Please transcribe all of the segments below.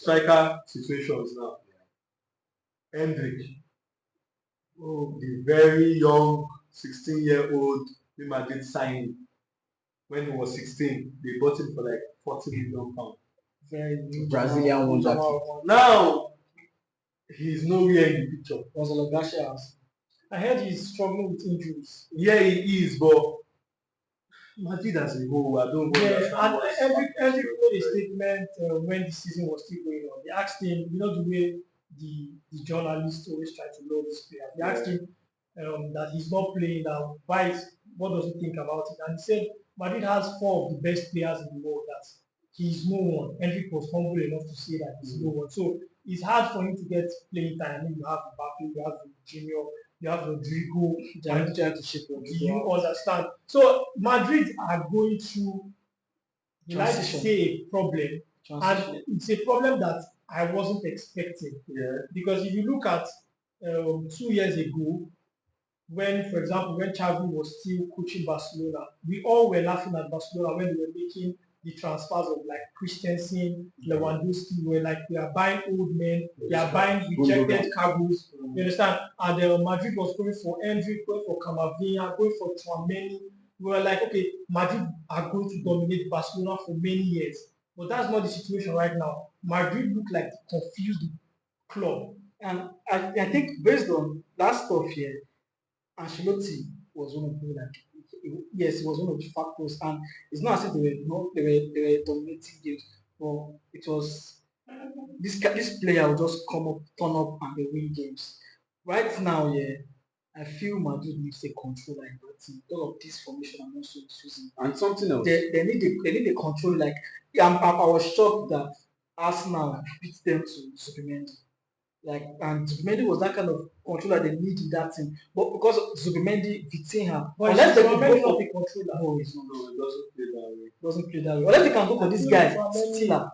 striker situations now. Hendrick, the very young 16-year-old Real Madrid signed when he was 16. They bought him for like £40 million. Very Brazilian wonder. Now he's nowhere in the picture. Gonzalo Garcia. I heard he's struggling with injuries. Yeah, he is, but Madrid as a whole, I don't understand. Every made a statement when the season was still going on. They asked him, you know, the way the journalists always try to lure this player. They asked him that he's not playing now. What does he think about it? And he said Madrid has 4 of the best players in the world. That he's no one. Enrique was humble enough to say that he's no one. So it's hard for him to get playing time. I mean, you have Mbappe, you have Junior, you have Rodrigo. Do you understand? So Madrid are going through, like say, a problem, and it's a problem that I wasn't expecting. Yeah. Because if you look at 2 years ago, when, for example, when Xabi was still coaching Barcelona, we all were laughing at Barcelona when they were making the transfers of like Christensen, Lewandowski. Were like, they are buying old men, they are buying rejected cargoes. You understand? And Madrid was going for Hendrick, going for Camavinga, going for Tchouaméni. We were like, okay, Madrid are going to dominate Barcelona for many years. But that's not the situation right now. Madrid look like a confused club. And I think based on that stuff here, Ancelotti was one of the yes, it was one of the factors, and it's not as if they were dominating games, but it was this player will just come up, turn up, and they win games. Right now, yeah, I feel Madrid needs a controller in that team. All of this formation I'm also choosing. And something else. They need a control. Like I was shocked that Arsenal beat them to Zubimendi. Like, and Zubimendi was that kind of controller they need in that team. But because Zubimendi Vitinha, unless they can go for the controller, no, it's not. No, it doesn't play that way. Doesn't play that way. Unless they can go for this guy, Stiller.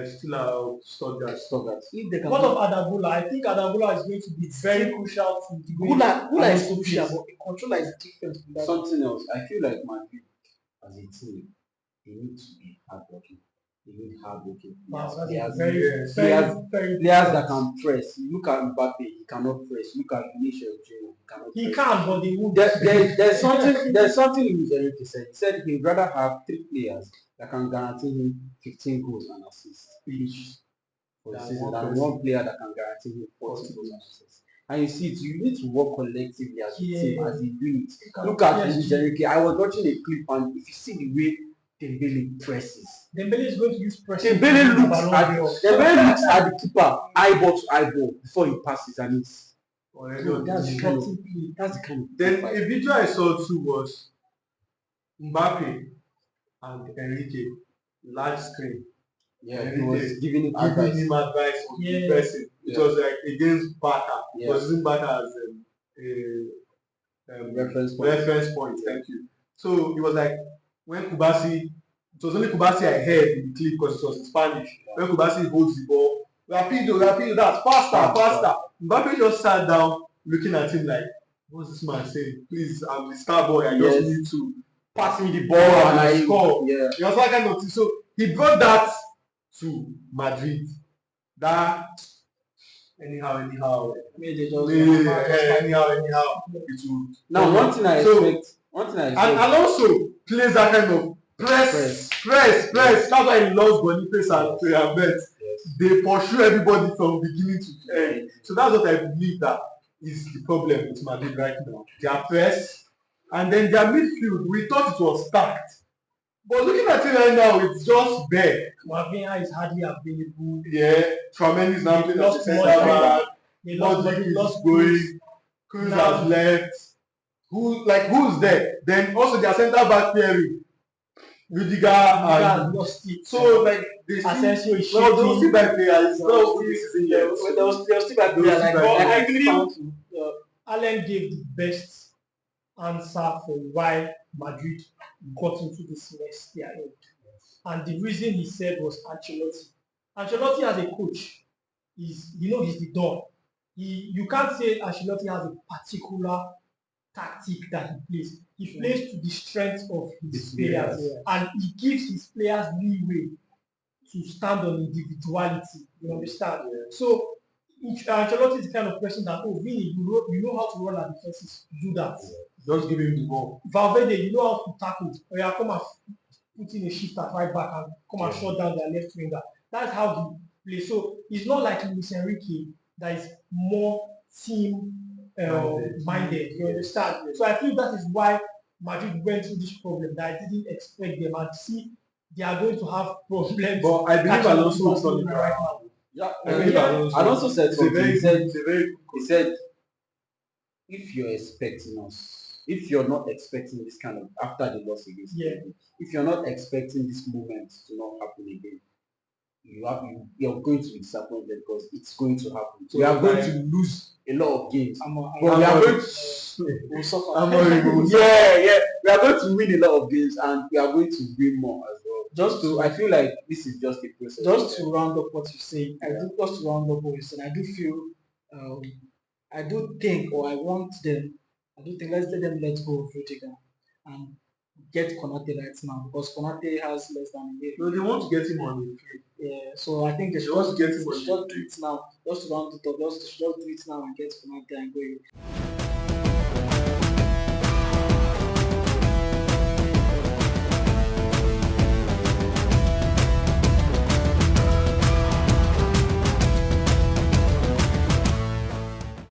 Stiller, Stuttgart. If they can. What of Adagula? I think Adagula is going to be very crucial to the Gula is crucial, but the controller is different from that. Something else. I feel like Madrid as a team, they need to be hardworking. They need hardworking. Players that can press. You look at Mbappe, he cannot press. Look at Vinicius Junior, he cannot press. He can, but he won't. There's something Luis Enrique said. He said he'd rather have 3 players that can guarantee him 15 goals and assists each for the season than 1 player that can guarantee him 40 goals and assists. And you see it, you need to work collectively as a team, as a unit. Look at Luis Enrique. I was watching a clip, and if you see the way Dembele presses. Dembele is going to use pressing. Dembele looks at the keeper eyeball to eyeball before he passes, and it's that's the kind of then a video I saw too was Mbappe and Enrique, large screen. Yeah, he was giving him advice on pressing. It was like against Barca. He was using Barca as a reference point. Thank you. So it was like when Kubasi, it was only Kubasi I heard in the clip because it was in Spanish. When Kubasi holds the ball, rapido, that's faster. Mbappe just sat down looking at him like, what's this man saying? Please, I'm the star boy. I just need to pass me the ball and I score. Yeah. It was that kind of thing. So he brought that to Madrid. That anyhow. Anyhow. It would. Now, one thing I expect. And Alonso plays that kind of press. That's why he loves Boniface and Tuyambet. They pursue everybody from beginning to end. So that's what I believe that is the problem with Madrid right now. Their press and then their midfield. We thought it was stacked. But looking at it right now, it's just bare. Camavinga is hardly available. Yeah, Tchouaméni is now playing as a centre back. Modric is going. Cruz has left. Who's there? Then also their centre back pairing. Rudiger and lost it. So like they Asensio is shaking. They'll still buy players. They'll still buy players. I believe Allen gave the best answer for why Madrid got into this mess they are in. And the reason he said was Ancelotti. Ancelotti as a coach he's the don. You can't say Ancelotti has a particular tactic that he plays. He plays to the strength of his players, and he gives his players leeway to stand on individuality. You understand? So Ancelotti is the kind of person that, oh, Vini, you know how to run at defenses, do that. Just give him the ball. Valverde, you know how to tackle. Or you come and put in a shift at right back and come and shut down their left winger. That's how he plays. So it's not like Luis Enrique that is more team minded. You understand? So I feel that is why Madrid went through this problem that I didn't expect them, and see they are going to have problems. But I believe catching up Alonso will to turn it Barcelona right around. now. Yeah, I believe Yeah. Alonso said It's a something. very He said, good, it's a very good he said, if you're expecting us, if you're not expecting this kind of after the loss against Yeah. Chelsea, if you're not expecting this moment to not happen again, you're going to be disappointed because it's going to happen. So we are going like- to lose a lot of games. I'm But we are going we'll suffer. I'm not even yeah, we are going to win a lot of games and we are going to win more as well. Just to I feel like this is just a process. just to round up what you say, just to round up what you said, I do feel, I do think, or I want them, I do think let's let them let go of Rudiger and get Konate right now, because Konate has less than a year. No, they want to get him on the field. Yeah, so I think they should want to get him just on do it now, just to round it up, just do it now and get Konate and go.